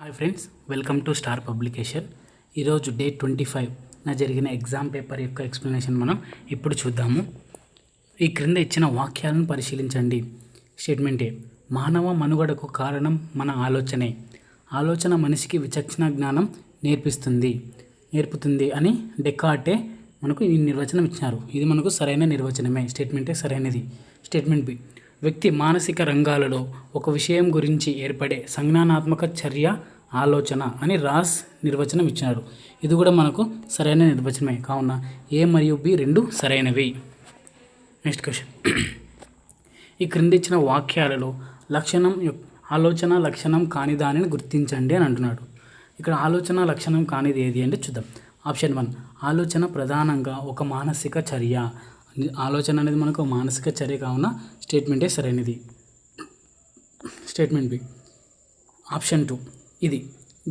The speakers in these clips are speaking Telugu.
Hi friends, welcome to star publication. ఈరోజు డే 25 నా జరిగిన ఎగ్జామ్ పేపర్ యొక్క ఎక్స్ప్లెనేషన్ మనం ఇప్పుడు చూద్దాము. ఈ క్రింద ఇచ్చిన వాక్యాలను పరిశీలించండి. స్టేట్మెంట్ ఏ: మానవ మనుగడకు కారణం మన ఆలోచనే. ఆలోచన మనిషికి విచక్షణ జ్ఞానం నేర్పుతుంది అని డెకార్టే మనకు ఈ నిర్వచనం ఇచ్చినారు. ఇది మనకు సరైన నిర్వచనమే. స్టేట్మెంటే సరైనది. స్టేట్మెంట్ బి: వ్యక్తి మానసిక రంగాలలో ఒక విషయం గురించి ఏర్పడే సంజ్ఞానాత్మక చర్య ఆలోచన అని రాస్ నిర్వచనం ఇచ్చినాడు. ఇది కూడా మనకు సరైన నిర్వచనమే. కావున ఏ మరియు బి రెండు సరైనవి. Next question. ఈ క్రింద ఇచ్చిన వాక్యాలలో ఆలోచన లక్షణం కాని దానిని గుర్తించండి అని అంటున్నాడు. ఇక్కడ ఆలోచన లక్షణం కానిది ఏది అంటే చూద్దాం. ఆప్షన్ 1, ఆలోచన ప్రధానంగా ఒక మానసిక చర్య. ఆలోచన అనేది మనకు మానసిక చర్య కావున స్టేట్మెంటే సరైనది. Statement B. ఆప్షన్ 2, ఇది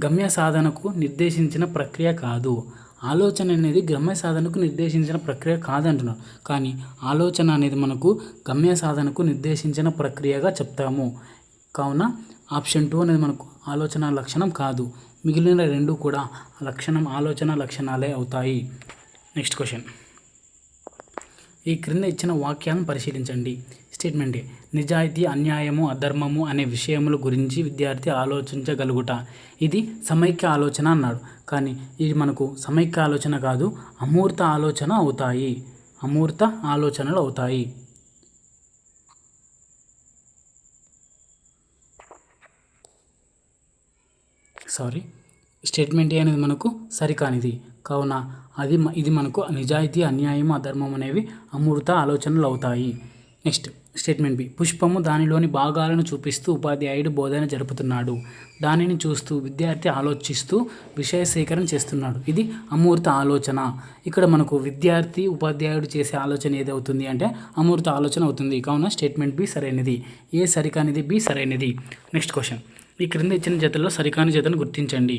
గమ్య సాధనకు నిర్దేశించిన ప్రక్రియ కాదు. ఆలోచన అనేది గమ్య సాధనకు నిర్దేశించిన ప్రక్రియ కాదంటున్నాడు. కానీ ఆలోచన అనేది మనకు గమ్య సాధనకు నిర్దేశించిన ప్రక్రియగా చెప్తాము. కావున ఆప్షన్ 2 అనేది మనకు ఆలోచన లక్షణం కాదు. మిగిలిన రెండు కూడా ఆలోచన లక్షణాలే అవుతాయి. Next question. ఈ క్రింద ఇచ్చిన వాక్యాలను పరిశీలించండి. స్టేట్మెంట్ ఏ: నిజాయితీ, అన్యాయము, అధర్మము అనే విషయముల గురించి విద్యార్థి ఆలోచించగలుగుట. ఇది సమైక్య ఆలోచన అన్నాడు. కానీ ఇది మనకు సమైక్య ఆలోచన కాదు, అమూర్త ఆలోచనలు అవుతాయి. స్టేట్మెంట్ ఏ అనేది మనకు సరికానిది. కావున ఇది మనకు నిజాయితీ, అన్యాయం, అధర్మం అనేవి అమూర్త ఆలోచనలు అవుతాయి. Next statement B. పుష్పము దానిలోని భాగాలను చూపిస్తూ ఉపాధ్యాయుడు బోధన జరుపుతున్నాడు. దానిని చూస్తూ విద్యార్థి ఆలోచిస్తూ విషయ సేకరణ చేస్తున్నాడు. ఇది అమూర్త ఆలోచన. ఇక్కడ మనకు విద్యార్థి ఉపాధ్యాయుడు చేసే ఆలోచన ఏది అవుతుంది అంటే అమూర్త ఆలోచన అవుతుంది. కావున స్టేట్మెంట్ బి సరైనది. ఏ సరికానిది, బి సరైనది. Next question. ఈ క్రింద ఇచ్చిన జతల్లో సరికాని జతను గుర్తించండి.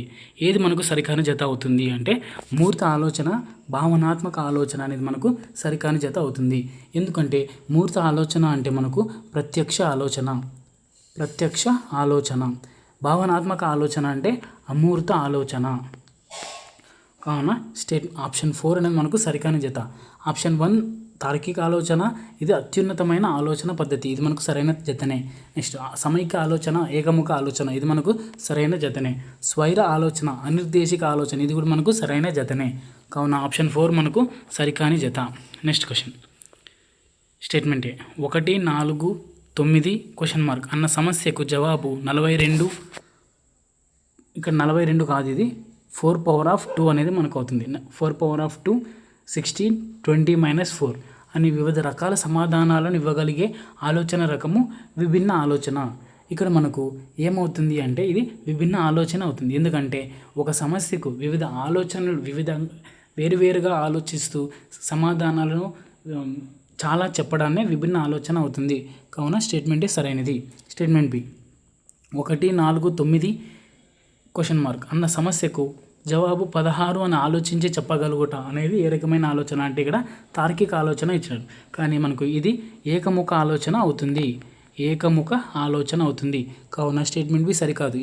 ఏది మనకు సరికాని జత అవుతుంది అంటే మూర్త ఆలోచన, భావనాత్మక ఆలోచన అనేది మనకు సరికాని జత అవుతుంది. ఎందుకంటే మూర్త ఆలోచన అంటే మనకు ప్రత్యక్ష ఆలోచన, భావనాత్మక ఆలోచన అంటే అమూర్త ఆలోచన. కావున ఆప్షన్ 4 అనేది మనకు సరికాని జత. ఆప్షన్ 1 తార్కిక ఆలోచన, ఇది అత్యున్నతమైన ఆలోచన పద్ధతి. ఇది మనకు సరైన జతనే. నెక్స్ట్ సమైక్య ఆలోచన, ఏకముఖ ఆలోచన, ఇది మనకు సరైన జతనే. స్వైర ఆలోచన, అనిర్దేశిక ఆలోచన, ఇది కూడా మనకు సరైన జతనే. కావున ఆప్షన్ 4 మనకు సరికాని జత. Next question. స్టేట్మెంట్ ఏ: 1, 4, 9 అన్న సమస్యకు జవాబు 42. ఇక్కడ 42 కాదు, ఇది 4^2 అనేది మనకు అవుతుంది. 4^2 16, 20 - 4 అని వివిధ రకాల సమాధానాలను ఇవ్వగలిగే ఆలోచన రకము విభిన్న ఆలోచన. ఇక్కడ మనకు ఏమవుతుంది అంటే ఇది విభిన్న ఆలోచన అవుతుంది. ఎందుకంటే ఒక సమస్యకు వివిధ ఆలోచనలు వేరువేరుగా ఆలోచిస్తూ సమాధానాలను చాలా చెప్పడాన్నే విభిన్న ఆలోచన అవుతుంది. కావున స్టేట్మెంటే సరైనది. Statement B. 1, 4, 9 అన్న సమస్యకు జవాబు 16 అని ఆలోచించి చెప్పగలుగుట అనేది ఏ రకమైన ఆలోచన అంటే ఇక్కడ తార్కిక ఆలోచన ఇచ్చినాడు. కానీ మనకు ఇది ఏకముఖ ఆలోచన అవుతుంది. కావున స్టేట్మెంట్ బి సరికాదు.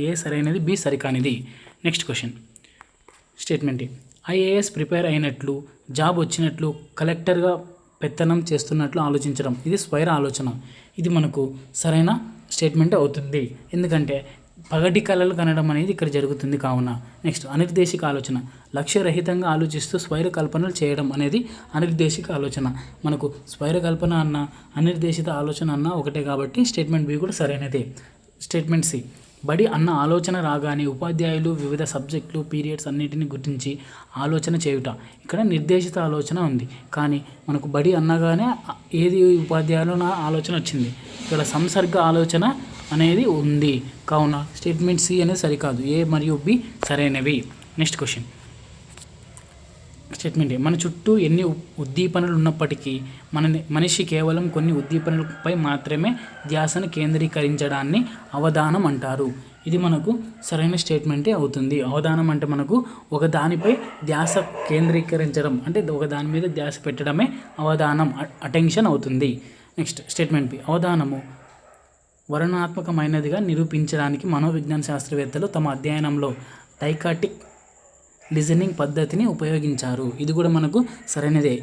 ఏ సరైనది, బి సరికానిది. Next question. Statement A: IAS prepare అయినట్లు, జాబ్ వచ్చినట్లు, కలెక్టర్గా పెత్తనం చేస్తున్నట్లు ఆలోచించడం. ఇది స్వైర ఆలోచన. ఇది మనకు సరైన స్టేట్మెంట్ అవుతుంది. ఎందుకంటే పగటి కళలు కనడం అనేది ఇక్కడ జరుగుతుంది. కావున నెక్స్ట్ అనిర్దేశిక ఆలోచన, లక్ష్యరహితంగా ఆలోచిస్తూ స్వైర కల్పనలు చేయడం అనేది అనిర్దేశిక ఆలోచన. మనకు స్వైర కల్పన అన్న అనిర్దేశిత ఆలోచన అన్న ఒకటే కాబట్టి స్టేట్మెంట్ బి కూడా సరైనదే. Statement C. బడి అన్న ఆలోచన రాగానే ఉపాధ్యాయులు వివిధ సబ్జెక్టులు, పీరియడ్స్ అన్నిటిని గుర్తించి ఆలోచన చేయుట. ఇక్కడ నిర్దేశిత ఆలోచన ఉంది. కానీ మనకు బడి అన్నగానే ఏది ఉపాధ్యాయులు ఆలోచన వచ్చింది. ఇక్కడ సంసర్గ ఆలోచన అనేది ఉంది. కావున స్టేట్మెంట్ సి అనేది సరికాదు. ఏ మరియు బి సరైనవి. Next question. స్టేట్మెంట్ ఏ: మన చుట్టూ ఎన్ని ఉద్దీపనలు ఉన్నప్పటికీ మనిషి కేవలం కొన్ని ఉద్దీపనలపై మాత్రమే ధ్యాసను కేంద్రీకరించడాన్ని అవధానం అంటారు. ఇది మనకు సరైన స్టేట్మెంటే అవుతుంది. అవధానం అంటే మనకు ఒక దానిపై ధ్యాస కేంద్రీకరించడం అంటే ఒక దాని మీద ధ్యాస పెట్టడమే అవధానం, అటెన్షన్ అవుతుంది. Next statement B. అవధానము వర్ణనాత్మకమైనదిగా నిరూపించడానికి మనోవిజ్ఞాన శాస్త్రవేత్తలు తమ అధ్యయనంలో డైకాటిక్ లిజనింగ్ పద్ధతిని ఉపయోగించారు. ఇది కూడా మనకు సరైనదే.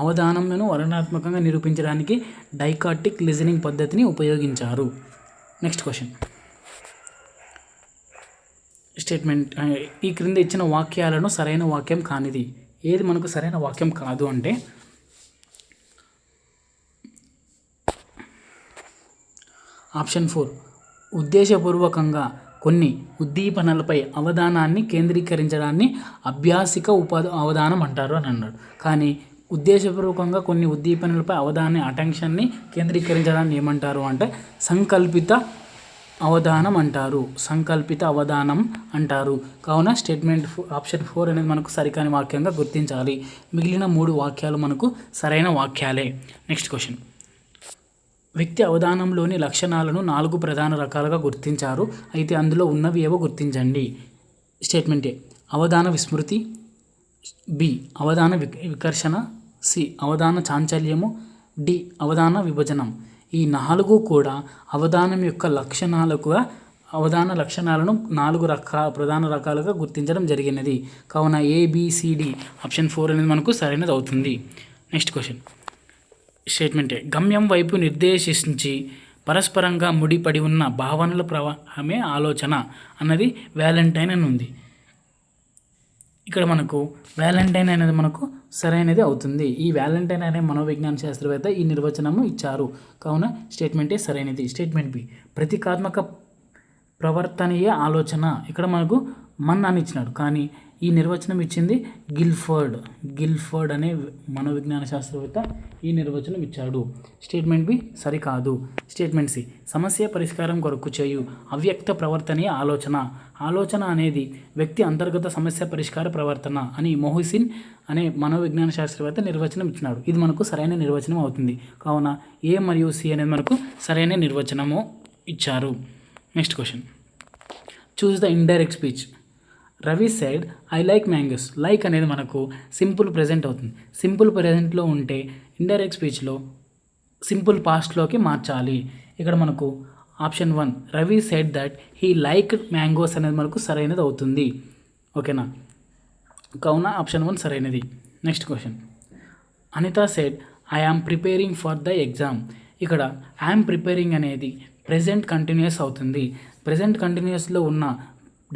అవధానంను వర్ణనాత్మకంగా నిరూపించడానికి డైకాటిక్ లిజనింగ్ పద్ధతిని ఉపయోగించారు. Next question. స్టేట్మెంట్. ఈ క్రింద ఇచ్చిన వాక్యాలను సరైన వాక్యం కానిది. ఏది మనకు సరైన వాక్యం కాదు అంటే ఆప్షన్ 4 ఉద్దేశపూర్వకంగా కొన్ని ఉద్దీపనలపై అవధానాన్ని కేంద్రీకరించడాన్ని అభ్యాసిక అవధానం అంటారు అని అన్నాడు. కానీ ఉద్దేశపూర్వకంగా కొన్ని ఉద్దీపనలపై అవధానాన్ని అటెన్షన్ని కేంద్రీకరించడాన్ని ఏమంటారు అంటే సంకల్పిత అవధానం అంటారు. సంకల్పిత అవధానం అంటారు. కావున స్టేట్మెంట్ ఆప్షన్ 4 అనేది మనకు సరికాని వాక్యంగా గుర్తించాలి. మిగిలిన 3 వాక్యాలు మనకు సరైన వాక్యాలే. Next question. వ్యక్తి అవధానంలోని లక్షణాలను 4 ప్రధాన రకాలుగా గుర్తించారు. అయితే అందులో ఉన్నవి ఏవో గుర్తించండి. స్టేట్మెంట్ ఏ అవధాన విస్మృతి, బి అవధాన వికర్షణ, సి అవధాన చాంచల్యము, డి అవధాన విభజనం. ఈ 4 కూడా అవధానం యొక్క అవధాన లక్షణాలను 4 ప్రధాన రకాలుగా గుర్తించడం జరిగినది. కావున ఏబిసిడి ఆప్షన్ 4 అనేది మనకు సరైనది అవుతుంది. Next question. స్టేట్మెంట్ ఏ గమ్యం వైపు నిర్దేశించి పరస్పరంగా ముడిపడి ఉన్న భావనల ప్రవాహమే ఆలోచన అన్నది వ్యాలంటైన్ అని ఉంది. ఇక్కడ మనకు వ్యాలంటైన్ అనేది మనకు సరైనది అవుతుంది. ఈ వ్యాలంటైన్ అనే మనోవిజ్ఞాన శాస్త్రవేత్త ఈ నిర్వచనము ఇచ్చారు. కావున స్టేట్మెంటే సరైనది. స్టేట్మెంట్ బి ప్రతీకాత్మక ప్రవర్తనీయ ఆలోచన. ఇక్కడ మనకు మన్ అని ఇచ్చినాడు, కానీ ఈ నిర్వచనం ఇచ్చింది గిల్ఫర్డ్ అనే మనోవిజ్ఞాన శాస్త్రవేత్త ఈ నిర్వచనం ఇచ్చాడు. స్టేట్మెంట్ బి సరికాదు. స్టేట్మెంట్ సి సమస్య పరిష్కారం కొరకు చేయు అవ్యక్త ప్రవర్తనీయ ఆలోచన అనేది వ్యక్తి అంతర్గత సమస్య పరిష్కార ప్రవర్తన అని మొహసిన్ అనే మనోవిజ్ఞాన శాస్త్రవేత్త నిర్వచనం ఇచ్చినాడు. ఇది మనకు సరైన నిర్వచనం అవుతుంది. కావున ఏ మరియు సి అనేది మనకు సరైన నిర్వచనము ఇచ్చారు. Next question. Choose the indirect speech. Ravi said I like mangoes. Like అనేది మనకు సింపుల్ ప్రెజెంట్ అవుతుంది. సింపుల్ ప్రెజెంట్లో ఉంటే ఇండైరెక్ట్ స్పీచ్లో సింపుల్ పాస్ట్లోకి మార్చాలి. ఇక్కడ మనకు option 1 Ravi said that he like mangoes అనేది మనకు సరైనది అవుతుంది. ఓకేనా? కావున ఆప్షన్ 1 సరైనది. Next question. Anita said I am preparing for the exam. ఇక్కడ ఐఎమ్ ప్రిపేరింగ్ అనేది ప్రెజెంట్ కంటిన్యూస్ అవుతుంది. ప్రెజెంట్ కంటిన్యూస్లో ఉన్న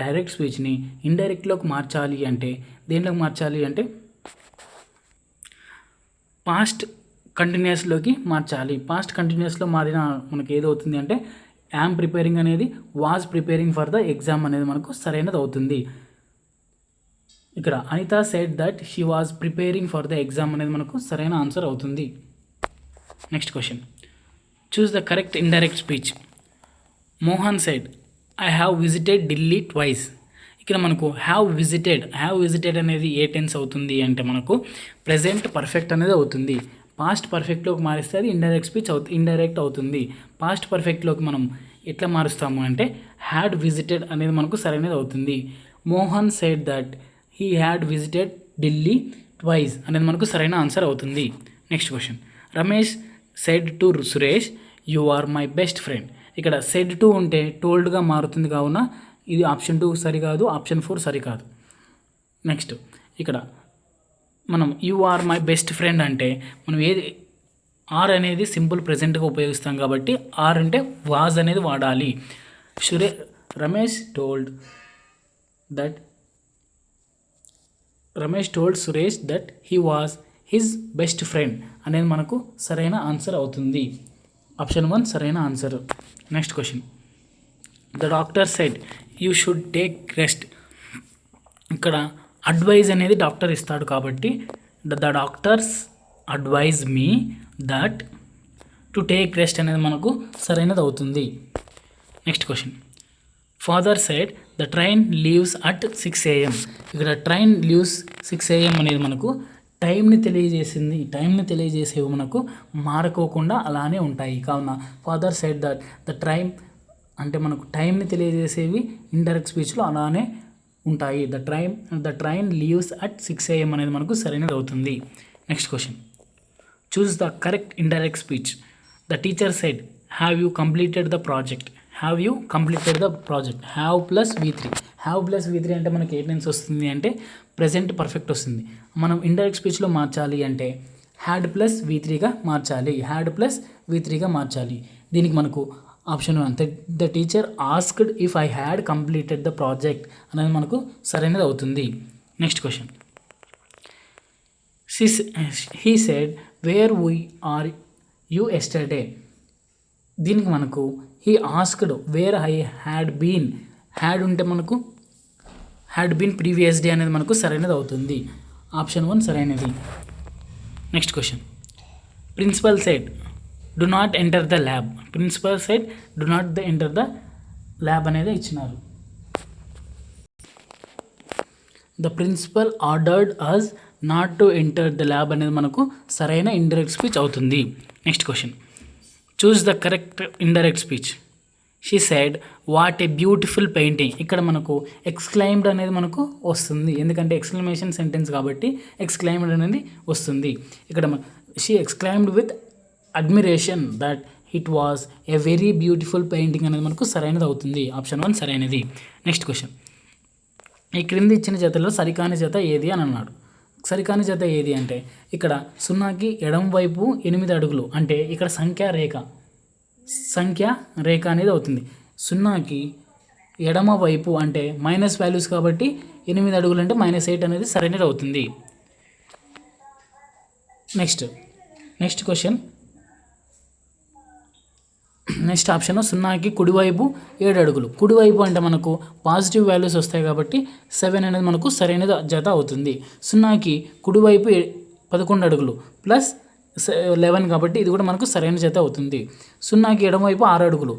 డైరెక్ట్ స్పీచ్ని ఇండైరెక్ట్లోకి మార్చాలి అంటే దేంట్లోకి మార్చాలి అంటే పాస్ట్ కంటిన్యూస్లోకి మార్చాలి. పాస్ట్ కంటిన్యూస్లో మారిన మనకి ఏదవుతుంది అంటే యామ్ ప్రిపేరింగ్ అనేది was preparing for the exam అనేది మనకు సరైనది అవుతుంది. ఇక్కడ Anita said that she was preparing for the exam అనేది మనకు సరైన ఆన్సర్ అవుతుంది. Next question. Choose the correct indirect speech. Mohan said I have visited Delhi twice. ఇక్కడ మనకు హ్యావ్ విజిటెడ్ అనేది ఏ టెన్స్ అవుతుంది అంటే మనకు ప్రెజెంట్ పర్ఫెక్ట్ అనేది అవుతుంది. పాస్ట్ పర్ఫెక్ట్లోకి మారిస్తే అది ఇండైరెక్ట్ అవుతుంది. పాస్ట్ పర్ఫెక్ట్లోకి మనం ఎట్లా మారుస్తాము అంటే హ్యాడ్ విజిటెడ్ అనేది మనకు సరైనది అవుతుంది. Mohan said that he had visited Delhi twice అనేది మనకు సరైన ఆన్సర్ అవుతుంది. Next question. Ramesh said to Suresh you are my best friend. ఇక్కడ సెడ్ టు ఉంటే టోల్డ్గా మారుతుంది. కావున ఇది ఆప్షన్ 2 సరికాదు, ఆప్షన్ 4 సరికాదు. నెక్స్ట్ ఇక్కడ మనం you are my best friend అంటే మనం ఏది ఆర్ అనేది సింపుల్ ప్రెజెంట్గా ఉపయోగిస్తాం కాబట్టి ఆర్ అంటే వాజ్ అనేది వాడాలి. Ramesh told Suresh that he was his best friend అనేది మనకు సరైన ఆన్సర్ అవుతుంది. ఆప్షన్ 1 సరైన answer. Next question. The doctor said you should take rest. ఇక్కడ అడ్వైజ్ అనేది డాక్టర్ ఇస్తాడు కాబట్టి the doctor's advise me that to take rest అనేది మనకు సరైనది అవుతుంది. Next question. Father said the train leaves at 6 AM. ఇక్కడ ట్రైన్ లీవ్స్ 6 AM అనేది మనకు టైంని తెలియజేసేవి మనకు మారుకోకుండా అలానే ఉంటాయి. కావున ఫాదర్ సెడ్ దట్ ద అంటే మనకు టైంని తెలియజేసేవి ఇండైరెక్ట్ స్పీచ్లో అలానే ఉంటాయి. The train leaves at 6 AM అనేది మనకు సరైనది అవుతుంది. Next question. Choose the correct indirect speech. The teacher said have you completed the project. Have you completed the project. Have plus V3. Have plus V3 అంటే మనకి ఏ టెన్స్ వస్తుంది అంటే ప్రెజెంట్ పర్ఫెక్ట్ వస్తుంది. మనం ఇండైరెక్ట్ స్పీచ్లో మార్చాలి అంటే హ్యాడ్ ప్లస్ V3గా మార్చాలి. హ్యాడ్ ప్లస్ V3గా మార్చాలి. దీనికి మనకు option 1 the teacher asked if I had completed the project అనేది మనకు సరైనది అవుతుంది. Next question. He said where we are you yesterday. దీనికి మనకు he asked where I had been. Had ఉంటే మనకు హ్యాడ్ బీన్ ప్రీవియస్ డే అనేది మనకు సరైనది అవుతుంది. ఆప్షన్ 1 సరైనది. Next question. Principal said do not enter the lab. Principal said do not enter the lab అనేది ఇచ్చినారు. The principal ordered us not to enter the lab అనేది మనకు సరైన ఇండైరెక్ట్ స్పీచ్ అవుతుంది. Next question. Choose the correct indirect speech. She said what a beautiful painting. ఇక్కడ మనకు ఎక్స్క్లైమ్డ్ అనేది మనకు వస్తుంది, ఎందుకంటే ఎక్స్క్లమేషన్ సెంటెన్స్ కాబట్టి ఎక్స్క్లైమ్డ్ అనేది వస్తుంది. ఇక్కడ she exclaimed with admiration that it was a very beautiful painting అనేది మనకు సరైనది అవుతుంది. ఆప్షన్ 1 సరైనది. Next question. ఈ క్రింది ఇచ్చిన జతలో సరికాని జత ఏది అని అన్నాడు. సరికాని జత ఏది అంటే ఇక్కడ 0కి ఎడమ వైపు 8 అడుగులు అంటే ఇక్కడ సంఖ్యా రేఖ అనేది అవుతుంది. 0కి ఎడమ వైపు అంటే మైనస్ వాల్యూస్ కాబట్టి 8 అడుగులు అంటే -8 అనేది సరైనది అవుతుంది. Next question. నెక్స్ట్ ఆప్షన్ 0కి కుడివైపు 7 అడుగులు. కుడివైపు అంటే మనకు పాజిటివ్ వాల్యూస్ వస్తాయి కాబట్టి 7 అనేది మనకు సరైన జత అవుతుంది. 0కి కుడివైపు 11 అడుగులు ప్లస్ 11 కాబట్టి ఇది కూడా మనకు సరైన జత అవుతుంది. 0కి ఎడమవైపు 6 అడుగులు.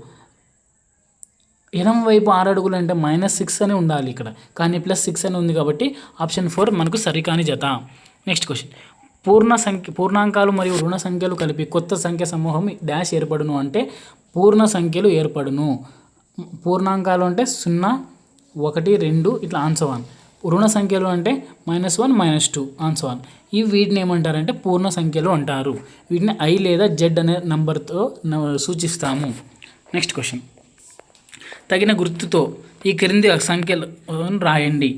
ఎడమవైపు 6 అడుగులు అంటే -6 అని ఉండాలి ఇక్కడ, కానీ +6 అని ఉంది కాబట్టి ఆప్షన్ 4 మనకు సరికాని జత. Next question. పూర్ణాంకాలు మరియు రుణ సంఖ్యలు కలిపి కొత్త సంఖ్య సమూహం డాష్ ఏర్పడును అంటే పూర్ణ సంఖ్యలు ఏర్పడును. పూర్ణాంకాలు అంటే 0, 1, 2 ఇట్లా ఆన్సర్ 1. రుణ సంఖ్యలు అంటే -1, -2 ఆన్సర్ 1. వీటిని ఏమంటారంటే పూర్ణ సంఖ్యలు అంటారు. వీటిని I లేదా Z అనే నంబర్తో సూచిస్తాము. Next question. తగిన గుర్తుతో ఈ క్రింది సంఖ్యలు రాయండి.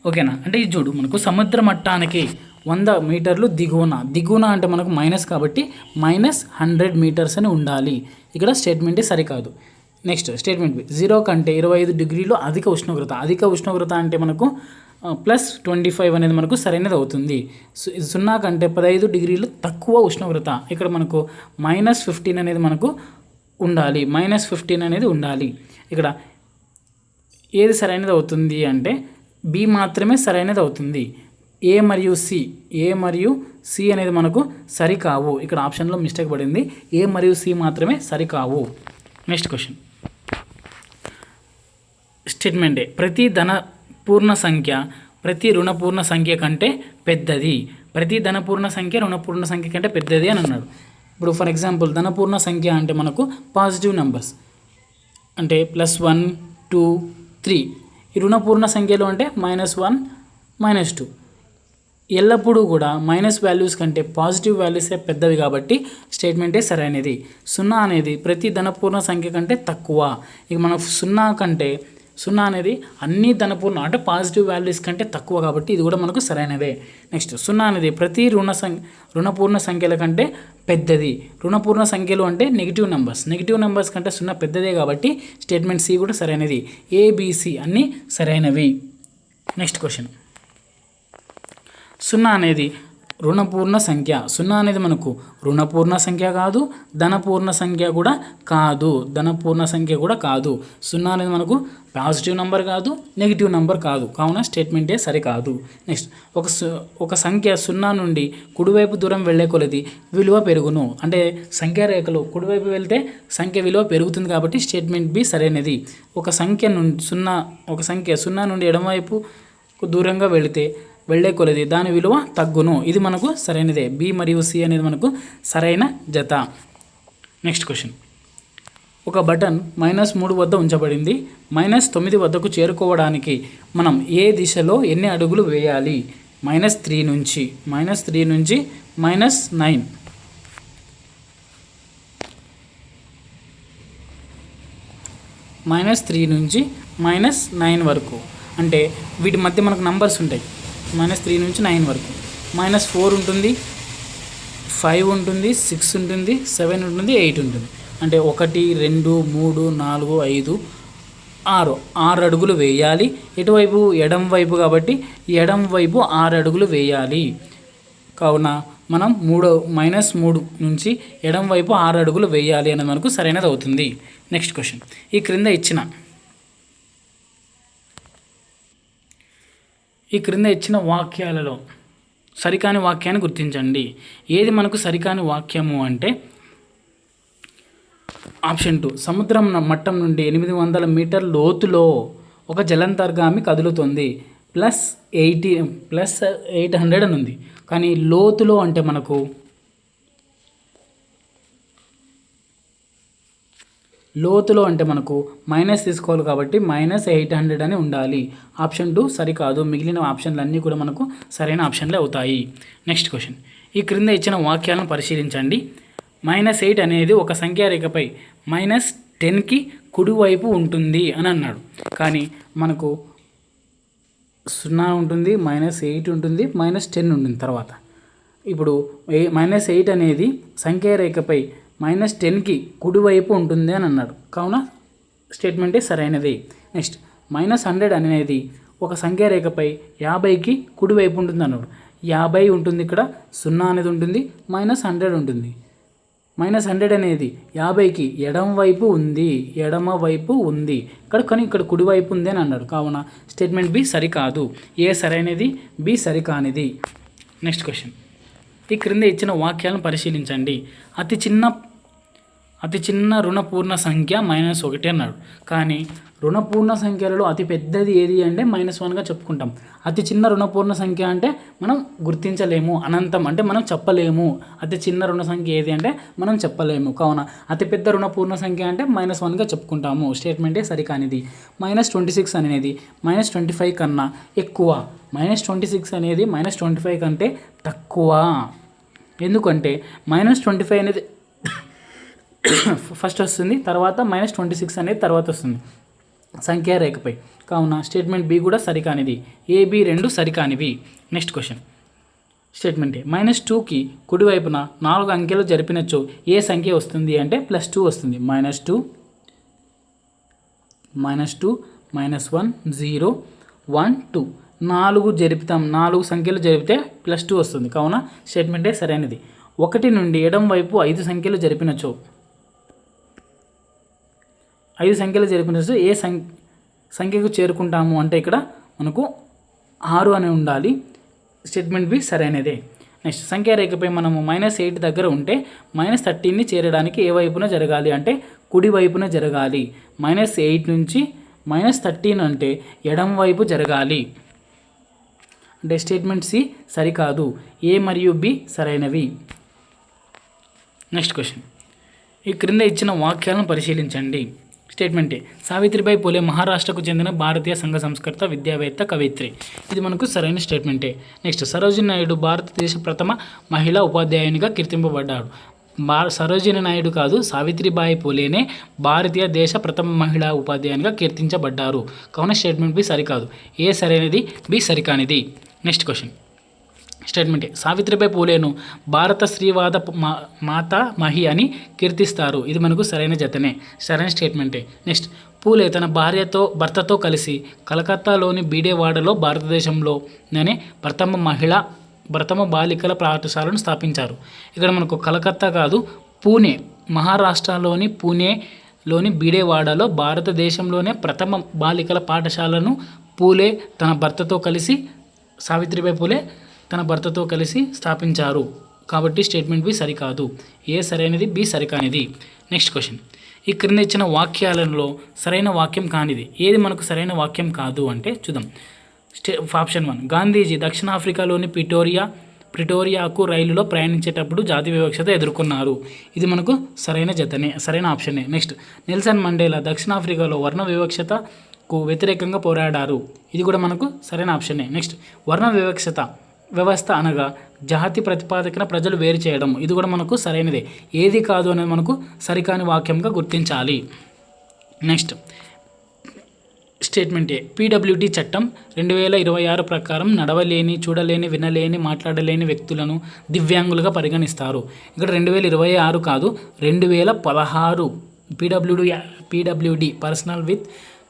ఓకేనా, అంటే ఇది చూడు మనకు సముద్ర మట్టానికి 100 మీటర్లు దిగువన అంటే మనకు మైనస్ కాబట్టి -100 మీటర్స్ అని ఉండాలి. ఇక్కడ స్టేట్మెంటే సరికాదు. Next statement B. 0 కంటే 25 డిగ్రీలు అధిక ఉష్ణోగ్రత అంటే మనకు +25 అనేది మనకు సరైనది అవుతుంది. 0 కంటే 15 డిగ్రీలు తక్కువ ఉష్ణోగ్రత ఇక్కడ మనకు -15 అనేది మనకు ఉండాలి. -15 అనేది ఉండాలి. ఇక్కడ ఏది సరైనది అవుతుంది అంటే బి మాత్రమే సరైనది అవుతుంది. ఏ మరియు సి అనేది మనకు సరికావు. ఇక్కడ ఆప్షన్లో మిస్టేక్ పడింది. ఏ మరియు సి మాత్రమే సరికావు. Next question. Statement A. ప్రతి ధన పూర్ణ సంఖ్య ప్రతి రుణపూర్ణ సంఖ్య కంటే పెద్దది. ప్రతి ధనపూర్ణ సంఖ్య రుణపూర్ణ సంఖ్య కంటే పెద్దది అని అన్నాడు. ఇప్పుడు ఫర్ ఎగ్జాంపుల్ ధనపూర్ణ సంఖ్య అంటే మనకు పాజిటివ్ నెంబర్స్ అంటే +1, 2, 3. ఈ రుణపూర్ణ సంఖ్యలు అంటే -1, -2. ఎల్లప్పుడూ కూడా మైనస్ వాల్యూస్ కంటే పాజిటివ్ వాల్యూసే పెద్దవి కాబట్టి స్టేట్మెంటే సరైనది. 0 అనేది ప్రతి ధనపూర్ణ సంఖ్య కంటే తక్కువ. ఇక మనం 0 అనేది అన్ని ధనపూర్ణ అంటే పాజిటివ్ వాల్యూస్ కంటే తక్కువ కాబట్టి ఇది కూడా మనకు సరైనదే. నెక్స్ట్ 0 అనేది ప్రతి రుణపూర్ణ సంఖ్యల కంటే పెద్దది. రుణపూర్ణ సంఖ్యలు అంటే నెగిటివ్ నెంబర్స్ కంటే 0 పెద్దదే కాబట్టి స్టేట్మెంట్ సి కూడా సరైనది. ABC అన్నీ సరైనవి. Next question. 0 అనేది రుణపూర్ణ సంఖ్య. 0 అనేది మనకు రుణపూర్ణ సంఖ్య కాదు, ధనపూర్ణ సంఖ్య కూడా కాదు. 0 అనేది మనకు పాజిటివ్ నెంబర్ కాదు, నెగిటివ్ నెంబర్ కాదు. కావున స్టేట్మెంటే సరికాదు. నెక్స్ట్ ఒక సంఖ్య 0 నుండి కుడివైపు దూరం వెళ్ళే కొలది విలువ పెరుగును. అంటే సంఖ్యా రేఖలో కుడివైపు వెళ్తే సంఖ్య విలువ పెరుగుతుంది కాబట్టి స్టేట్మెంట్ బి సరైనది. ఒక సంఖ్య 0 నుండి ఎడమవైపు దూరంగా వెళ్ళే కొలది దాని విలువ తగ్గును. ఇది మనకు సరైనదే. బి మరియు సి అనేది మనకు సరైన జత. Next question. ఒక బటన్ -3 వద్ద ఉంచబడింది. -9 వద్దకు చేరుకోవడానికి మనం ఏ దిశలో ఎన్ని అడుగులు వేయాలి? -3 నుంచి -9. -3 నుంచి -9 వరకు. అంటే వీటి మధ్య మనకు నంబర్స్ ఉంటాయి. -3 నుంచి 9 వరకు. -4 ఉంటుంది, 5 ఉంటుంది, 6 ఉంటుంది, 7 ఉంటుంది, 8 ఉంటుంది. అంటే 1 2 3 4 5 6 అడుగులు వేయాలి. ఎటువైపు? ఎడం వైపు. కాబట్టి ఎడం వైపు 6 అడుగులు వేయాలి. కావున మనం -3 నుంచి ఎడం వైపు 6 అడుగులు వేయాలి అనేది మనకు సరైనది అవుతుంది. Next question. ఈ క్రింద ఇచ్చిన వాక్యాలలో సరికాని వాక్యాన్ని గుర్తించండి. ఏది మనకు సరికాని వాక్యము అంటే ఆప్షన్ 2, సముద్రం మట్టం నుండి 800 మీటర్ల లోతులో ఒక జలాంతర్గామి కదులుతుంది. +800 అని ఉంది. కానీ లోతులో అంటే మనకు మైనస్ తీసుకోవాలి కాబట్టి -800 అని ఉండాలి. ఆప్షన్ 2 సరికాదు. మిగిలిన ఆప్షన్లు అన్నీ కూడా మనకు సరైన ఆప్షన్లే అవుతాయి. Next question. ఈ క్రింద ఇచ్చిన వాక్యాలను పరిశీలించండి. -8 అనేది ఒక సంఖ్యారేఖపై -10కి కుడివైపు ఉంటుంది అని అన్నాడు. కానీ మనకు 0 ఉంటుంది, -8 ఉంటుంది, -10 ఉంటుంది. తర్వాత ఇప్పుడు -8 అనేది సంఖ్యారేఖపై -10కి కుడివైపు ఉంటుంది అని అన్నాడు. కావున స్టేట్మెంటే సరైనది. నెక్స్ట్, -100 అనేది ఒక సంఖ్యారేఖపై 50కి కుడివైపు ఉంటుంది అన్నాడు. 50 ఉంటుంది, ఇక్కడ 0 అనేది ఉంటుంది, -100 ఉంటుంది. -100 అనేది 50కి ఎడమ వైపు ఉంది కానీ ఇక్కడ కుడివైపు ఉంది అని అన్నాడు. కావున స్టేట్మెంట్ బి సరికాదు. ఏ సరైనది, బి సరికానిది. Next question. ఈ క్రింద ఇచ్చిన వాక్యాలను పరిశీలించండి. అతి చిన్న రుణపూర్ణ సంఖ్య -1 అన్నాడు. కానీ రుణపూర్ణ సంఖ్యలలో అతి పెద్దది ఏది అంటే -1గా చెప్పుకుంటాం. అతి చిన్న రుణపూర్ణ సంఖ్య అంటే మనం గుర్తించలేము. అనంతం అంటే మనం చెప్పలేము. అతి చిన్న రుణ సంఖ్య ఏది అంటే మనం చెప్పలేము. కావున అతి పెద్ద రుణపూర్ణ సంఖ్య అంటే -1గా చెప్పుకుంటాము. స్టేట్మెంటే సరికానిది. -26 అనేది -25 కన్నా ఎక్కువ. -26 అనేది -25 కంటే తక్కువ. ఎందుకంటే -25 అనేది ఫస్ట్ వస్తుంది, తర్వాత -26 అనేది తర్వాత వస్తుంది సంఖ్యారేఖపై. కావున స్టేట్మెంట్ బి కూడా సరికానిది. ఏ, బి రెండు సరికానివి. Next question. Statement A. -2కి కుడివైపున 4 అంకెలు జరిపినచో ఏ సంఖ్య వస్తుంది అంటే +2 వస్తుంది. -2 -1 0 1 2 4 సంఖ్యలు జరిపితే +2 వస్తుంది. కావున స్టేట్మెంటే సరైనది. 1 నుండి ఎడం వైపు 5 సంఖ్యలు జరిపినచో ఏ సంఖ్యకు చేరుకుంటాము అంటే ఇక్కడ మనకు 6 అని ఉండాలి. స్టేట్మెంట్ బి సరైనదే. నెక్స్ట్, సంఖ్యారేఖపై మనము -8 దగ్గర ఉంటే -13ని చేరడానికి ఏ వైపున జరగాలి అంటే కుడి వైపున జరగాలి. -8 నుంచి -13 అంటే ఎడం వైపు జరగాలి. అంటే స్టేట్మెంట్ సి సరికాదు. ఏ మరియు బి సరైనవి. Next question. ఈ క్రింద ఇచ్చిన వాక్యాలను పరిశీలించండి. Statement A. సావిత్రిబాయి పూలే మహారాష్ట్రకు చెందిన భారతీయ సంఘ సంస్కర్త, విద్యావేత్త, కవయిత్రి. ఇది మనకు సరైన స్టేట్మెంటే. నెక్స్ట్, సరోజిని నాయుడు భారతదేశ ప్రథమ మహిళా ఉపాధ్యాయునిగా కీర్తింపబడ్డాడు. సరోజిని నాయుడు కాదు, సావిత్రిబాయి పూలేనే భారతీయ దేశ ప్రథమ మహిళా ఉపాధ్యాయునిగా కీర్తించబడ్డారు. కావున స్టేట్మెంట్ బి సరికాదు. ఏ సరైనది, బి సరికానిది. Next question. Statement A. Savitribai పూలేను భారత స్త్రీవాద మాతామహి అని కీర్తిస్తారు. ఇది మనకు సరైన జతనే, సరైన స్టేట్మెంటే. నెక్స్ట్, పూలే తన భర్తతో కలిసి కలకత్తాలోని బీడేవాడలో భారతదేశంలోనే ప్రథమ బాలికల పాఠశాలను స్థాపించారు. ఇక్కడ మనకు కలకత్తా కాదు, పూణే, మహారాష్ట్రలోని పూణేలోని బీడేవాడలో భారతదేశంలోనే ప్రథమ బాలికల పాఠశాలను సావిత్రిబాయి పూలే తన భర్తతో కలిసి స్థాపించారు. కాబట్టి స్టేట్మెంట్ బి సరికాదు. ఏ సరైనది, బి సరికానిది. Next question. ఈ క్రింద ఇచ్చిన వాక్యాలలో సరైన వాక్యం కానిది ఏది మనకు సరైన వాక్యం కాదు అంటే చూద్దాం. ఆప్షన్ 1. గాంధీజీ దక్షిణాఫ్రికాలోని ప్రిటోరియాకు రైలులో ప్రయాణించేటప్పుడు జాతి వివక్షత ఎదుర్కొన్నారు. ఇది మనకు సరైన జతనే, సరైన ఆప్షనే. నెక్స్ట్, నెల్సన్ మండేలా దక్షిణాఫ్రికాలో వర్ణ వివక్షతకు వ్యతిరేకంగా పోరాడారు. ఇది కూడా మనకు సరైన ఆప్షనే. నెక్స్ట్, వర్ణ వివక్షత వ్యవస్థ అనగా జాతి ప్రతిపాదకన ప్రజలు వేరు చేయడం. ఇది కూడా మనకు సరైనదే. ఏది కాదు అనేది మనకు సరికాని వాక్యంగా గుర్తించాలి. నెక్స్ట్, స్టేట్మెంట్ ఏ పీడబ్ల్యూడి చట్టం 2026 ప్రకారం నడవలేని, చూడలేని, వినలేని, మాట్లాడలేని వ్యక్తులను దివ్యాంగులుగా పరిగణిస్తారు. ఇక్కడ 2026 కాదు, 2016 పీడబ్ల్యూడి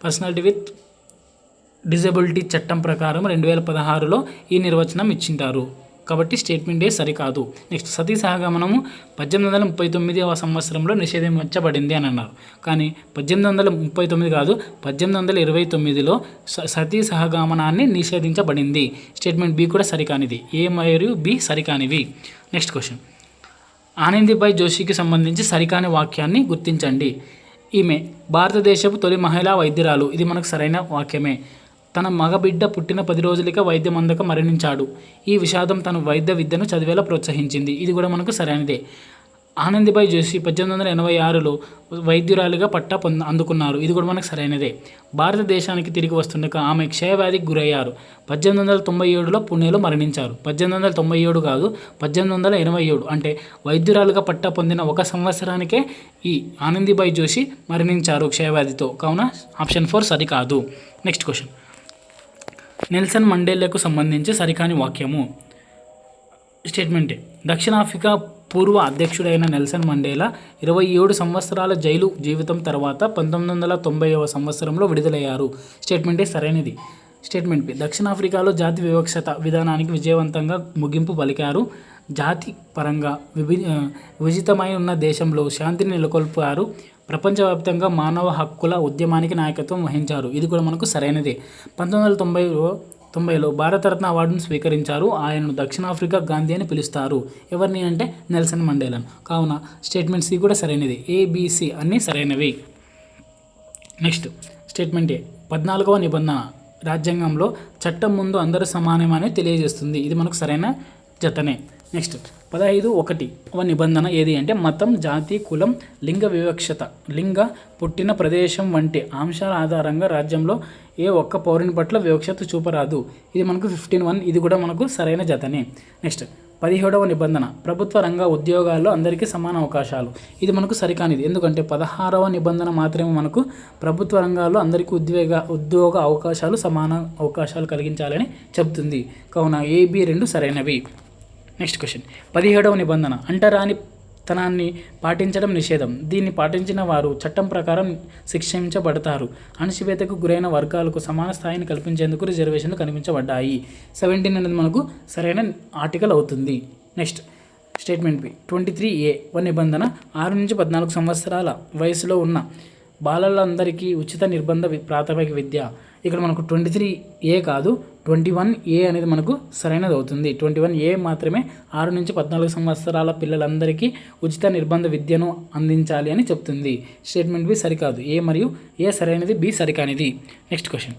పర్సనాలిటీ విత్ డిజబిలిటీ చట్టం ప్రకారం 2016లో ఈ నిర్వచనం ఇచ్చింటారు. కాబట్టి స్టేట్మెంట్ ఏ సరికాదు. నెక్స్ట్, సతీ సహగమనము 1839వ సంవత్సరంలో నిషేధించబడింది అని అన్నారు. కానీ 1839 కాదు, 1829లో సతీ సహగమనాన్ని నిషేధించబడింది. స్టేట్మెంట్ బి కూడా సరికానిది. ఏ మరియు బి సరికానివి. నెక్స్ట్ క్వశ్చన్, ఆనందీబాయి జోషికి సంబంధించి సరికాని వాక్యాన్ని గుర్తించండి. ఈమె భారతదేశపు తొలి మహిళా వైద్యురాలు. ఇది మనకు సరైన వాక్యమే. తన మగబిడ్డ పుట్టిన 10 రోజులకే వైద్యం అందక మరణించాడు. ఈ విషాదం తన వైద్య విద్యను చదివేలా ప్రోత్సహించింది. ఇది కూడా మనకు సరైనదే. ఆనందీబాయి జోషి 1886లో వైద్యురాలిగా పట్టా అందుకున్నారు. ఇది కూడా మనకు సరైనదే. భారతదేశానికి తిరిగి వస్తుండగా ఆమె క్షయవ్యాధికి గురయ్యారు. 1897లో పుణేలో మరణించారు. 1897 కాదు, 1887. అంటే వైద్యురాలుగా పట్టా పొందిన 1 సంవత్సరానికే ఈ ఆనందీబాయి జోషి మరణించారు క్షయవ్యాధితో. కావున ఆప్షన్ 4 సరికాదు. నెక్స్ట్ క్వశ్చన్, నెల్సన్ మండేలాకు సంబంధించి సరికాని వాక్యము. స్టేట్మెంటే, దక్షిణాఫ్రికా పూర్వ అధ్యక్షుడైన నెల్సన్ మండేలా 27 సంవత్సరాల జైలు జీవితం తర్వాత 1990వ సంవత్సరంలో విడుదలయ్యారు. స్టేట్మెంటే సరైనది. స్టేట్మెంట్ బి, దక్షిణాఫ్రికాలో జాతి వివక్షత విధానానికి విజయవంతంగా ముగింపు పలికారు. జాతి పరంగా విభజితమై ఉన్న దేశంలో శాంతిని నెలకొల్పారు. ప్రపంచవ్యాప్తంగా మానవ హక్కుల ఉద్యమానికి నాయకత్వం వహించారు. ఇది కూడా మనకు సరైనదే. 1990లో భారతరత్న అవార్డును స్వీకరించారు. ఆయనను దక్షిణాఫ్రికా గాంధీ అని పిలుస్తారు. ఎవరిని అంటే నెల్సన్ మండేలాను. కావున స్టేట్మెంట్ సి కూడా సరైనది. ఏబిసి అన్నీ సరైనవి. నెక్స్ట్, స్టేట్మెంట్ ఏ 14వ నిబంధన రాజ్యాంగంలో చట్టం ముందు అందరూ సమానమని తెలియజేస్తుంది. ఇది మనకు సరైన జతనే. నెక్స్ట్, 15(1) నిబంధన ఏది అంటే మతం, జాతి, కులం, లింగ వివక్షత, లింగ, పుట్టిన ప్రదేశం వంటి అంశాల ఆధారంగా రాజ్యంలో ఏ ఒక్క పౌరుని పట్ల వివక్షత చూపరాదు. ఇది మనకు 15(1). ఇది కూడా మనకు సరైన జతనే. నెక్స్ట్, 17వ నిబంధన ప్రభుత్వ రంగ ఉద్యోగాల్లో అందరికీ సమాన అవకాశాలు. ఇది మనకు సరికానిది. ఎందుకంటే 16వ నిబంధన మాత్రమే మనకు ప్రభుత్వ రంగాల్లో అందరికీ ఉద్యోగ అవకాశాలు సమాన అవకాశాలు కలిగించాలని చెబుతుంది. కావున ఏబి 2 సరైనవి. నెక్స్ట్ క్వశ్చన్, 17వ నిబంధన అంటరాని తనాన్ని పాటించడం నిషేధం. దీన్ని పాటించిన వారు చట్టం ప్రకారం శిక్షించబడతారు. అణచివేతకు గురైన వర్గాలకు సమాన స్థాయిని కల్పించేందుకు రిజర్వేషన్లు కనిపించబడ్డాయి. 17 అనేది మనకు సరైన ఆర్టికల్ అవుతుంది. నెక్స్ట్, స్టేట్మెంట్ బి 23(a) నిబంధన 6 నుంచి 14 సంవత్సరాల వయసులో ఉన్న బాలలందరికీ ఉచిత నిర్బంధ ప్రాథమిక విద్య. ఇక్కడ మనకు 23(a) కాదు, 21(a) అనేది మనకు సరైనది అవుతుంది. 21(a) మాత్రమే 6 నుంచి 14 సంవత్సరాల పిల్లలందరికీ ఉచిత నిర్బంధ విద్యను అందించాలి అని చెప్తుంది. స్టేట్మెంట్ బి సరికాదు. ఏ మరియు ఏ సరైనది, బి సరికానిది. నెక్స్ట్ క్వశ్చన్,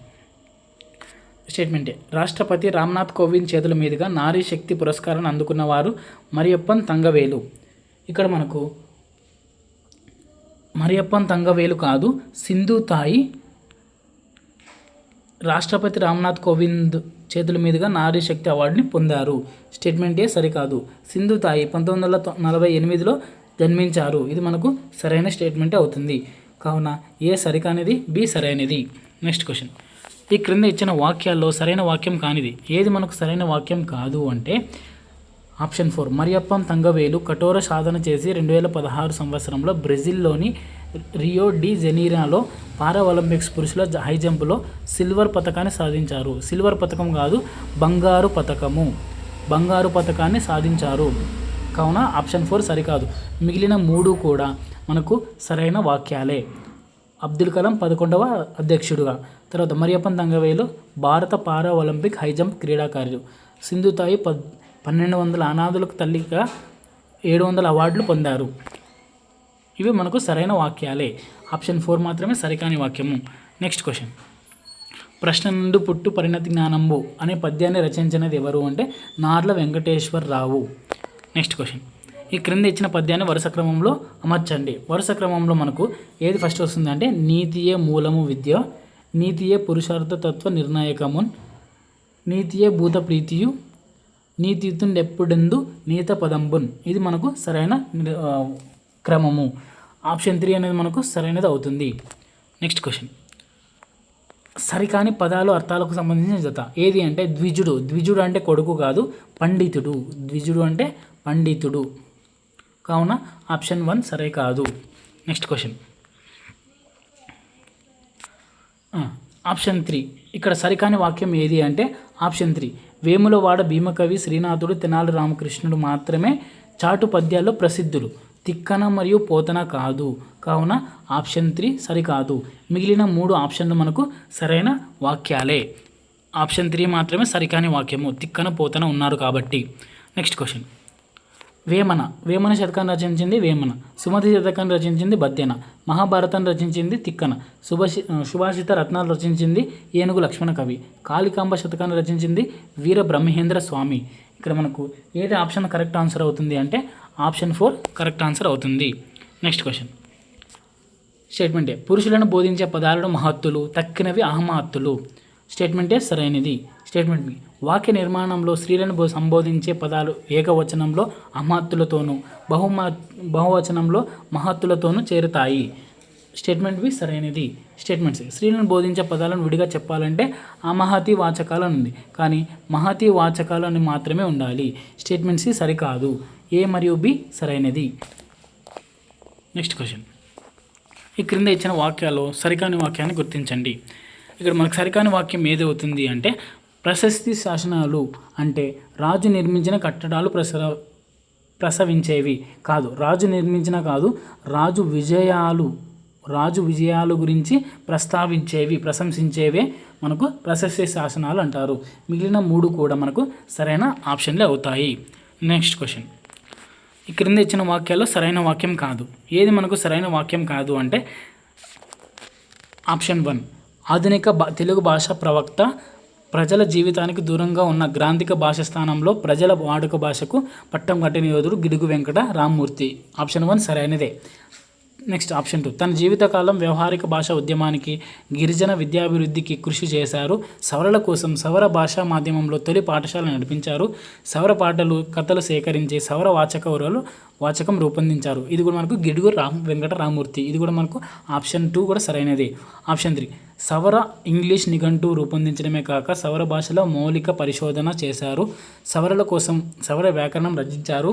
స్టేట్మెంట్ ఏ రాష్ట్రపతి రామ్నాథ్ కోవింద్ చేతుల మీదుగా నారీ శక్తి పురస్కారాన్ని అందుకున్న వారు మరియప్పన్ తంగవేలు. ఇక్కడ మనకు మరియప్పన్ తంగవేలు కాదు, సింధు తాయి రాష్ట్రపతి రామ్నాథ్ కోవింద్ చేతుల మీదుగా నారీ శక్తి అవార్డుని పొందారు. స్టేట్మెంట్ ఏ సరికాదు. సింధు తాయి 1948లో జన్మించారు. ఇది మనకు సరైన స్టేట్మెంటే అవుతుంది. కావున ఏ సరికానిది, బి సరైనది. నెక్స్ట్ క్వశ్చన్, ఈ క్రింద ఇచ్చిన వాక్యాల్లో సరైన వాక్యం కానిది ఏది మనకు సరైన వాక్యం కాదు అంటే ఆప్షన్ 4 మరియప్పన్ తంగవేలు కఠోర సాధన చేసి 2016 సంవత్సరంలో బ్రెజిల్లోని రియో డి జెనీరోలో పారా ఒలింపిక్స్ పురుషుల హై జంప్లో సిల్వర్ పతకాన్ని సాధించారు. సిల్వర్ పతకం కాదు, బంగారు పతకాన్ని సాధించారు. కావున ఆప్షన్ 4 సరికాదు. మిగిలిన 3 కూడా మనకు సరైన వాక్యాలే. అబ్దుల్ కలాం 11వ అధ్యక్షుడుగా, తర్వాత మరియప్పన్ తంగవేలు భారత పారా ఒలింపిక్ హై జంప్ క్రీడాకారులు, సింధు తాయి 1200 అనాథులకు తల్లిగా 700 అవార్డులు పొందారు. ఇవి మనకు సరైన వాక్యాలే. ఆప్షన్ 4 మాత్రమే సరికాని వాక్యము. నెక్స్ట్ క్వశ్చన్, ప్రశ్న నుండి పుట్టు పరిణతి జ్ఞానంబు అనే పద్యాన్ని రచించినది ఎవరు అంటే నార్ల వెంకటేశ్వరరావు. నెక్స్ట్ క్వశ్చన్, ఈ క్రింద ఇచ్చిన పద్యాన్ని వరుస క్రమంలో అమర్చండి. వరుస క్రమంలో మనకు ఏది ఫస్ట్ వస్తుంది అంటే నీతియే మూలము విద్య, నీతియే పురుషార్థ తత్వ నిర్ణాయకమున్, నీతియే భూత ప్రీతియు, నీతియుతుండెప్పుడెందు నీత పదంబున్. ఇది మనకు సరైన క్రమము. ఆప్షన్ 3 అనేది మనకు సరైనది అవుతుంది. నెక్స్ట్ క్వశ్చన్, సరికాని పదాలు అర్థాలకు సంబంధించిన జత ఏది అంటే ద్విజుడు. ద్విజుడు అంటే కొడుకు కాదు, పండితుడు. ద్విజుడు అంటే పండితుడు. కావున ఆప్షన్ 1 సరే కాదు. Next question option 3. ఇక్కడ సరికాని వాక్యం ఏది అంటే ఆప్షన్ 3. వేములవాడ భీమకవి శ్రీనాథుడు తెనాలి రామకృష్ణుడు మాత్రమే చాటు పద్యాల్లో ప్రసిద్ధులు, తిక్కన మరియు పోతన కాదు. కావున ఆప్షన్ 3 సరికాదు. మిగిలిన 3 ఆప్షన్లు మనకు సరైన వాక్యాలే. ఆప్షన్ 3 మాత్రమే సరికాని వాక్యము, తిక్కన పోతన ఉన్నారు కాబట్టి. నెక్స్ట్ క్వశ్చన్ వేమన శతకాన్ని రచించింది వేమన, సుమతి శతకాన్ని రచించింది బద్దెన, మహాభారతాన్ని రచించింది తిక్కన, సుభాషిత రత్నాలు రచించింది ఏనుగు లక్ష్మణ కవి, కాళికాంబ శతకాన్ని రచించింది వీర బ్రహ్మేంద్ర స్వామి. ఇక్కడ మనకు ఏది ఆప్షన్ కరెక్ట్ ఆన్సర్ అవుతుంది అంటే ఆప్షన్ 4 కరెక్ట్ ఆన్సర్ అవుతుంది. నెక్స్ట్ క్వశ్చన్ స్టేట్మెంటే పురుషులను బోధించే పదాలను మహత్తులు, తక్కినవి అహమహత్తులు. స్టేట్మెంటే సరైనది. Statement B. వాక్య నిర్మాణంలో స్త్రీలను సంబోధించే పదాలు ఏకవచనంలో అమహత్తులతోనూ బహువచనంలో మహత్తులతోనూ చేరుతాయి. స్టేట్మెంట్ బి సరైనది. Statement C. స్త్రీలను బోధించే పదాలను విడిగా చెప్పాలంటే అమహతి వాచకాలు ఉంది, కానీ మహతి వాచకాలు అని మాత్రమే ఉండాలి. స్టేట్మెంట్ సి సరికాదు. ఏ మరియు బి సరైనది. నెక్స్ట్ క్వశ్చన్ ఈ క్రింద ఇచ్చిన వాక్యాల్లో సరికాని వాక్యాన్ని గుర్తించండి. ఇక్కడ మనకు సరికాని వాక్యం ఏది అవుతుంది అంటే ప్రశస్తి శాసనాలు అంటే రాజు నిర్మించిన కట్టడాలు ప్రసవించేవి కాదు. రాజు నిర్మించిన కాదు, రాజు విజయాలు గురించి ప్రస్తావించేవి, ప్రశంసించేవే మనకు ప్రశస్తి శాసనాలు అంటారు. మిగిలిన 3 కూడా మనకు సరైన ఆప్షన్లే అవుతాయి. నెక్స్ట్ క్వశ్చన్ ఈ క్రింద ఇచ్చిన వాక్యాల్లో సరైన వాక్యం కాదు. ఏది మనకు సరైన వాక్యం కాదు అంటే ఆప్షన్ 1. ఆధునిక తెలుగు భాష ప్రవక్త ప్రజల జీవితానికి దూరంగా ఉన్న గ్రాంధిక భాష స్థానంలో ప్రజల వాడుక భాషకు పట్టం కట్టిన యోధుడు గిడుగు వెంకట రామ్మూర్తి. ఆప్షన్ 1 సరైనదే. Next option 2. తన జీవితకాలం వ్యవహారిక భాష ఉద్యమానికి, గిరిజన విద్యాభివృద్ధికి కృషి చేశారు. సవరల కోసం సవర భాషా మాధ్యమంలో తొలి పాఠశాల నడిపించారు. సవర పాటలు, కథలు సేకరించి సవర వాచకం రూపొందించారు. ఇది కూడా మనకు గిడుగు వెంకట రామ్మూర్తి. ఇది కూడా మనకు ఆప్షన్ 2 కూడా సరైనది. ఆప్షన్ 3. సవర ఇంగ్లీష్ నిఘంటు రూపొందించడమే కాక సవర భాషలో మౌలిక పరిశోధన చేశారు. సవరల కోసం సవర వ్యాకరణం రచించారు.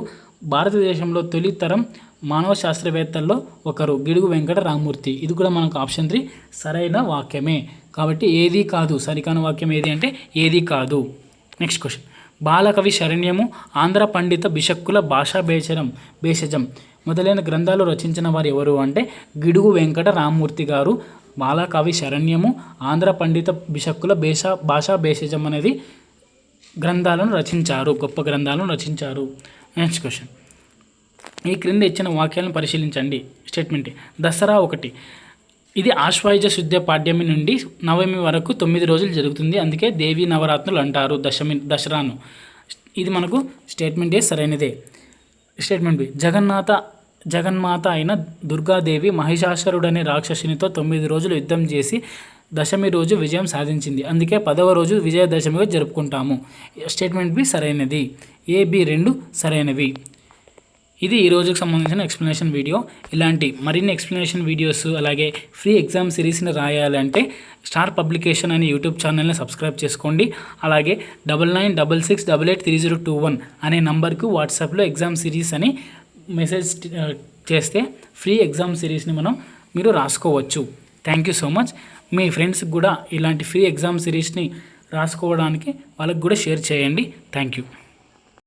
భారతదేశంలో తొలి తరం మానవ శాస్త్రవేత్తల్లో ఒకరు గిడుగు వెంకట రామ్మూర్తి. ఇది కూడా మనకు ఆప్షన్ 3 సరైన వాక్యమే. కాబట్టి ఏది కాదు. సరికాని వాక్యం ఏది అంటే ఏది కాదు. నెక్స్ట్ క్వశ్చన్ బాలకవి శరణ్యము, ఆంధ్ర పండిత బిషక్కుల భాషా భేషజం మొదలైన గ్రంథాలు రచించిన వారు ఎవరు అంటే గిడుగు వెంకట రామ్మూర్తి గారు. బాలకవి శరణ్యము, ఆంధ్ర పండిత బిషక్కుల భాషా భేషజం అనేది గ్రంథాలను రచించారు, గొప్ప గ్రంథాలను రచించారు. నెక్స్ట్ క్వశ్చన్ ఈ క్రింద ఇచ్చిన వాక్యాలను పరిశీలించండి. స్టేట్మెంట్ దసరా 1. ఇది ఆశ్వాయుజ శుద్ధ పాడ్యమి నుండి నవమి వరకు 9 రోజులు జరుగుతుంది. అందుకే దేవీ నవరాత్రులు అంటారు దసరాను. ఇది మనకు స్టేట్మెంట్ ఏ సరైనదే. Statement B. జగన్మాత అయిన దుర్గాదేవి మహిషాసురుడనే రాక్షసునితో 9 రోజులు యుద్ధం చేసి దశమి రోజు విజయం సాధించింది. అందుకే 10వ రోజు విజయదశమిగా జరుపుకుంటాము. స్టేట్మెంట్ బి సరైనది. ఏ, బి 2 సరైనవి. ఇది ఈ రోజుకు సంబంధించిన ఎక్స్ప్లెనేషన్ వీడియో. ఇలాంటి మరిన్ని ఎక్స్ప్లెనేషన్ వీడియోస్ అలాగే ఫ్రీ ఎగ్జామ్ సిరీస్ని రాయాలంటే స్టార్ పబ్లికేషన్ అనే యూట్యూబ్ ఛానల్ని సబ్స్క్రైబ్ చేసుకోండి. అలాగే 9966883021 అనే నంబర్కు వాట్సాప్లో ఎగ్జామ్ సిరీస్ అని మెసేజ్ చేస్తే ఫ్రీ ఎగ్జామ్ సిరీస్ని మీరు రాసుకోవచ్చు. Thank you so much. మీ ఫ్రెండ్స్కి కూడా ఇలాంటి ఫ్రీ ఎగ్జామ్ సిరీస్ని రాసుకోవడానికి వాళ్ళకి కూడా షేర్ చేయండి. Thank you.